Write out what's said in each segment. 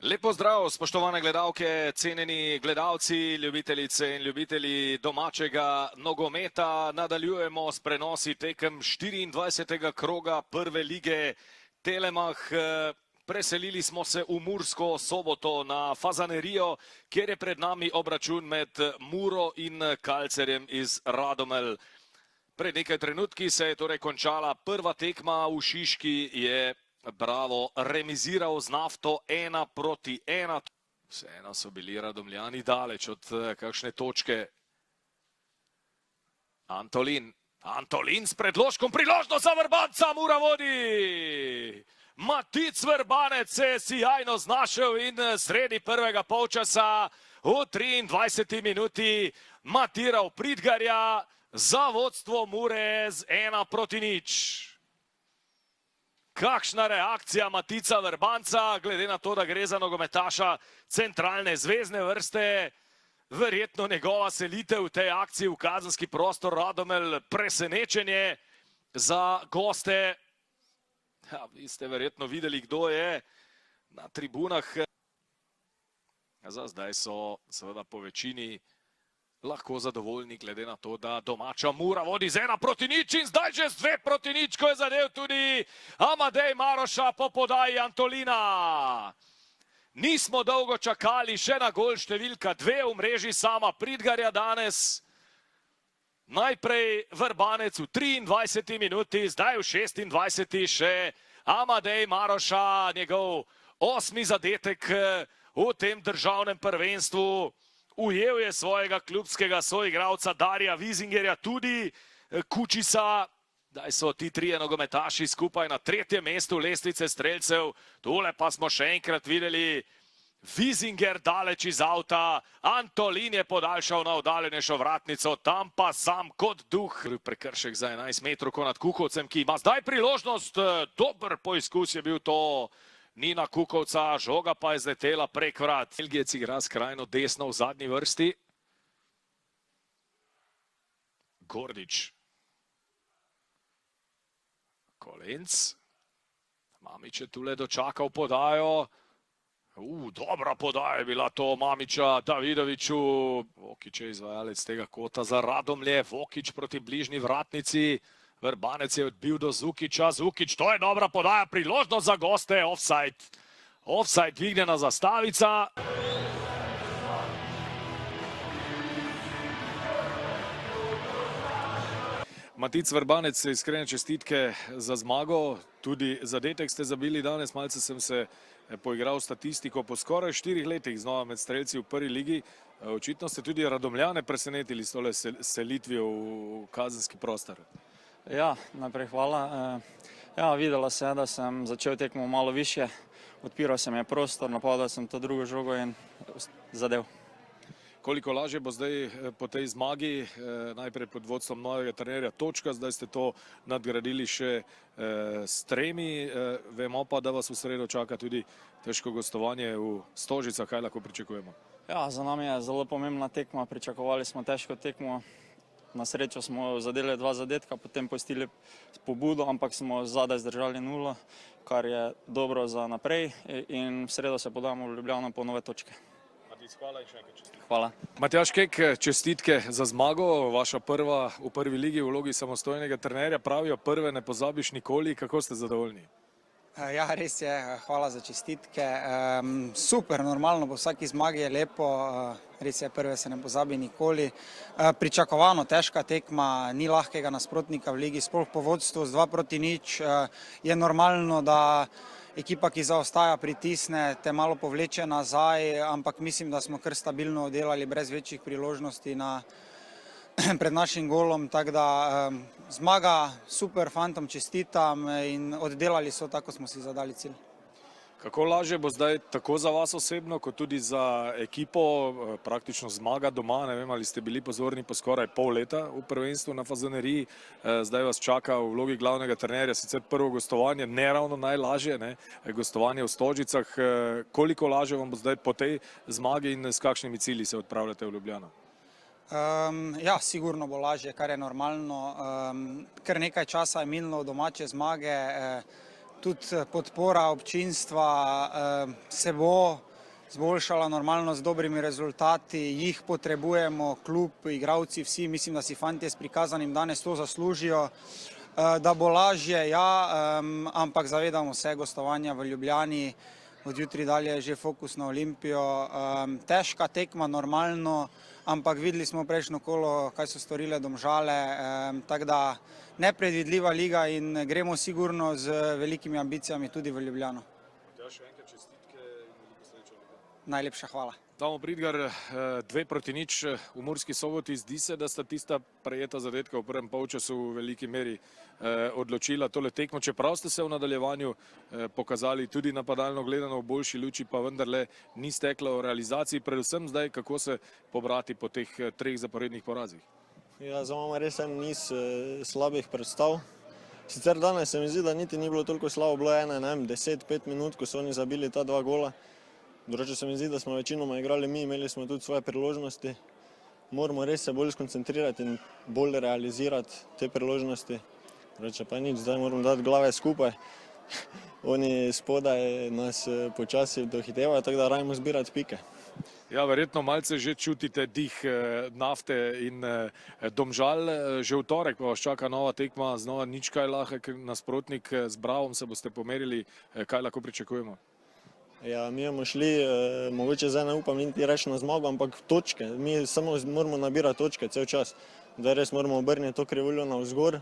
Lep pozdrav, spoštovane gledalke, cenjeni gledalci, ljubitelice in ljubitelji domačega nogometa. Nadaljujemo s prenosi tekem 24. kroga prve lige Telemach. Preselili smo se v Mursko Soboto na Fazanerijo, kjer je pred nami obračun med Muro in Kalcerjem iz Radomelj. Pred nekaj trenutki se je torej končala prva tekma v Šiški, je Bravo remiziral z Nafto 1-1. Vseeno so bili Radomljani daleč od kakšne točke. Antolin s predložkom, priložnost za Vrbanca, Mura vodi! Matic Vrbanec se je sijajno znašel in sredi prvega polčasa v 23. minuti matiral Pridgarja za vodstvo Mure z 1-0. Kakšna reakcija Matica Vrbanca, glede na to, da gre za nogometaša centralne zvezne vrste. Verjetno njegova selitev v tej akciji v kazenski prostor Radomelj presenečenje za goste. Ja, vi ste verjetno videli, kdo je na tribunah. Za zdaj so seveda po večini lahko zadovoljni, glede na to, da domača Mura vodi z 1-0 in zdaj že z 2-0, ko je zadev tudi Amadej Maroša po podaji Antolina. Nismo dolgo čakali še na gol številka 2 v mreži sama Pridgarja danes. Najprej Vrbanec v 23. minuti, zdaj v 26. še Amadej Maroša, njegov 8. zadetek v tem državnem prvenstvu. Ujel je svojega klubskega soigralca Darija Vizingerja, tudi Kučisa. Daj so ti trije nogometaši skupaj na 3. mestu lestvice strelcev. Tole pa smo še enkrat videli Vizinger daleč iz avta. Antolin je podaljšal na oddaljenejšo vratnico, tam pa sam kot duh. Prekršek za 11 metrov nad Kukovcem, ki ima zdaj priložnost. Dober poizkus je bil to Nina Kukovca, žoga pa je zletela prek vrat. Belgijec igra skrajno desno v zadnji vrsti. Gordič. Kolenc. Mamič je tule dočakal podajo. Dobra podaja je bila to Mamiča Davidoviču. Vokič je izvajalec tega kota za Radomlje. Vokič proti bližnji vratnici. Vrbanec je odbil do Zukiča. Zukič, to je dobra podaja, priložnost za goste, offside. Offside, dvignjena zastavica. Matic Vrbanec, iskrene čestitke za zmago. Tudi zadetek ste zabili danes, malce sem se poigral statistiko. Po skoraj 4 letih znova med strelci v prvi ligi. Očitno ste tudi Radomljane presenetili s tole selitvijo v kazenski prostor. Ja, najprej hvala. Ja, videla se je, da sem začel tekmo malo više, odpiral se mi je prostor, napadal sem to drugo žogo in zadev. Koliko lažje bo zdaj po tej zmagi, najprej pod vodstvom novega trenerja Točka, zdaj ste to nadgradili še s 3, vemo pa, da vas v sredo čaka tudi težko gostovanje v Stožicah, kaj lahko pričakujemo? Ja, za nami je zelo pomembna tekma, pričakovali smo težko tekmo. Na srečo smo zadeli 2 zadetka, potem pustili pobudo, ampak smo zadaj zdržali 0, kar je dobro za naprej in v sredo se podamo v Ljubljano po nove točke. Matic, hvala in še enkrat čestitke. Hvala. Matjaž Kek, čestitke za zmago, vaša prva v prvi ligi v vlogi samostojnega trenerja. Pravijo, prve ne pozabiš nikoli, kako ste zadovoljni? Ja, res je, hvala za čestitke. Super, normalno, po vsaki zmagi je lepo, res je, prve se ne pozabi nikoli. Pričakovano težka tekma, ni lahkega nasprotnika v ligi, sploh po vodstvu z 2-0. Je normalno, da ekipa, ki zaostaja, pritisne, te malo povleče nazaj, ampak mislim, da smo kar stabilno oddelali brez večjih priložnosti pred našim golom, tako da zmaga, super, fantom čestitam in oddelali so tako, smo si zadali cilj. Kako lažje bo zdaj tako za vas osebno, kot tudi za ekipo, praktično zmaga doma, ne vem, ali ste bili pozorni po skoraj pol leta v prvenstvu na Fazaneriji, zdaj vas čaka v vlogi glavnega trenerja, sicer prvo gostovanje, ne ravno najlažje, gostovanje v Stožicah, koliko lažje vam bo zdaj po tej zmagi in s kakšnimi cilji se odpravljate v Ljubljano? Ja, sigurno bo lažje, kar je normalno. Kar nekaj časa je minilo domače zmage, tudi podpora občinstva se bo izboljšala normalno z dobrimi rezultati, jih potrebujemo, klub, igralci, vsi, mislim, da si fantje s prikazanim danes to zaslužijo. Da bo lažje, ja, ampak zavedamo se gostovanja v Ljubljani, od jutri dalje je že fokus na Olimpijo. Težka tekma, normalno, ampak videli smo prejšnjo kolo, kaj so storile Domžale, tako da nepredvidljiva liga in gremo sigurno z velikimi ambicijami tudi v Ljubljano. Še enkrat čestitke in veliko sreče. Najlepša hvala. Damo Bridgar 2-0 v Murski Soboti. Zdi se, da sta tista prejeta zadetka v prvem polčasu v veliki meri odločila tole tekmo. Čeprav ste se v nadaljevanju pokazali tudi napadalno gledano v boljši luči, pa vendarle ni steklo v realizaciji. Predvsem zdaj, kako se pobrati po teh 3 zaporednih porazih. Ja, za mama res en niz slabih predstav. Sicer danes se mi zdi, da niti ni bilo toliko slabo, bilo je 10-5 minut, ko so oni zabili ta 2 gola. Drugače se mi zdi, da smo večinoma igrali mi, imeli smo tudi svoje priložnosti. Moramo res se bolj skoncentrirati in bolj realizirati te priložnosti. Drugače pa nič, zdaj moramo dati glave skupaj. Oni spodaj nas počasi dohitevajo, tako da rajmo zbirati pike. Ja, verjetno malce že čutite dih Nafte in Domžal. Že v torek pa vas čaka nova tekma, znova nič kaj lahek nasprotnik. Z Bravom se boste pomerili, kaj lahko pričakujemo? Ja, mi bomo šli, mogoče zdaj ne upam niti reči na zmago, ampak točke. Mi samo moramo nabirati točke cel čas. Zdaj res moramo obrniti to krivuljo navzgor.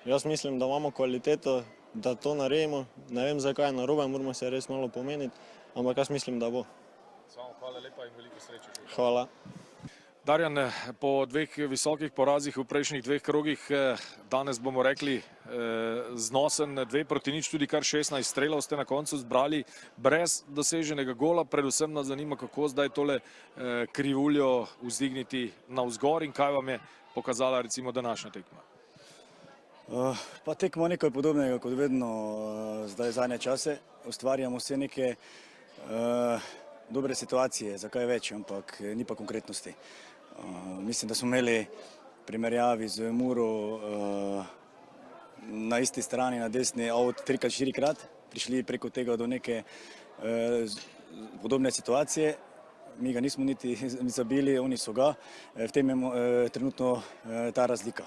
Jaz mislim, da imamo kvaliteto, da to naredimo. Ne vem, zakaj je narobe, moramo se res malo pomeniti, ampak jaz mislim, da bo. Samo hvala lepa in veliko sreče. Hvala. Darjan, po 2 visokih porazih v prejšnjih 2 krogih, danes bomo rekli znosen 2-0, tudi kar 16 strelov ste na koncu zbrali brez doseženega gola. Predvsem nas zanima, kako zdaj tole krivuljo vzdigniti navzgor in kaj vam je pokazala recimo današnja tekma. Pa tekmo nekaj podobnega kot vedno zdaj zadnje čase. Ustvarjamo vse neke dobre situacije, zakaj več, ampak ni pa konkretnosti. Mislim, da smo imeli primerjavi z Muro na isti strani, na desni, out 3-4-krat, prišli preko tega do neke podobne situacije. Mi ga nismo niti zabili, oni so ga. V tem je trenutno ta razlika.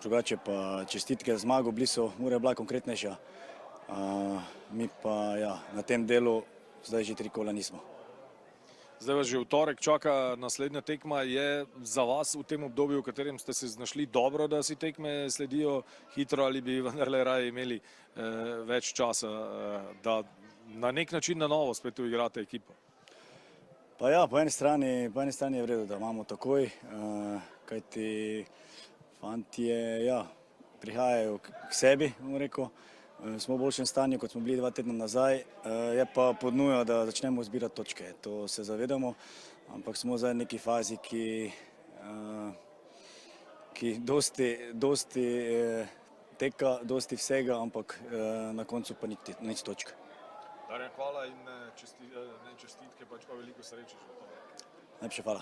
Drugače pa čestitke za zmago, bili so, Mura je bila konkretnejša. Mi pa ja, na tem delu zdaj že 3 kola nismo. Zdaj vas že v torek čaka naslednja tekma. Je za vas v tem obdobju, v katerem ste se znašli, dobro, da si tekme sledijo hitro, ali bi vendarle raje imeli več časa, da na nek način na novo spet uigrate ekipo? Pa ja, po eni strani je v redu, da imamo takoj, kajti fantje ja, prihajajo k sebi, bom rekel. Smo v boljšem stanju, kot smo bili 2 tedna nazaj, je pa pod nujo, da začnemo zbirati točke. To se zavedamo, ampak smo zdaj v neki fazi, ki dosti teka, dosti vsega, ampak na koncu pa nič točk. Darjan, hvala in čestitke, pač pa veliko sreče. Najlepša hvala.